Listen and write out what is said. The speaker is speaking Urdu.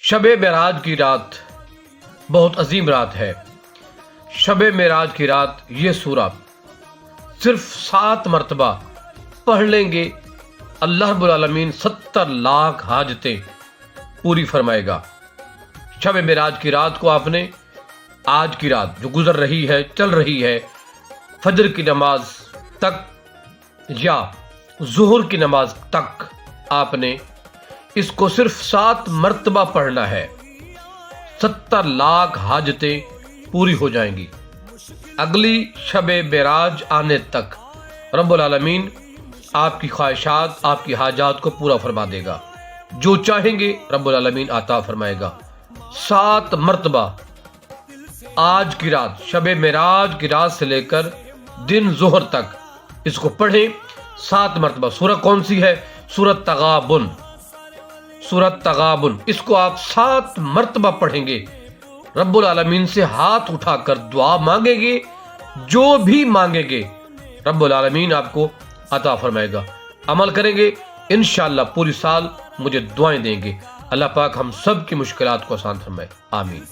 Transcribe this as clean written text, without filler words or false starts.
شب معراج کی رات بہت عظیم رات ہے۔ شب معراج کی رات یہ سورہ صرف 7 مرتبہ پڑھ لیں گے، اللہ رب العالمین 70 لاکھ حاجتیں پوری فرمائے گا۔ شب معراج کی رات کو آپ نے آج کی رات جو گزر رہی ہے، چل رہی ہے، فجر کی نماز تک یا ظہر کی نماز تک آپ نے اس کو صرف 7 مرتبہ پڑھنا ہے، 70 لاکھ حاجتیں پوری ہو جائیں گی۔ اگلی شب معراج آنے تک رب العالمین آپ کی خواہشات، آپ کی حاجات کو پورا فرما دے گا، جو چاہیں گے رب العالمین عطا فرمائے گا۔ 7 مرتبہ آج کی رات، شب معراج کی رات سے لے کر دن ظہر تک اس کو پڑھیں 7 مرتبہ۔ سورہ کون سی ہے؟ سورہ تغابن۔ سورہ تغابن، اس کو آپ 7 مرتبہ پڑھیں گے، رب العالمین سے ہاتھ اٹھا کر دعا مانگیں گے، جو بھی مانگیں گے رب العالمین آپ کو عطا فرمائے گا۔ عمل کریں گے انشاءاللہ پوری سال مجھے دعائیں دیں گے۔ اللہ پاک ہم سب کی مشکلات کو آسان فرمائے، آمین۔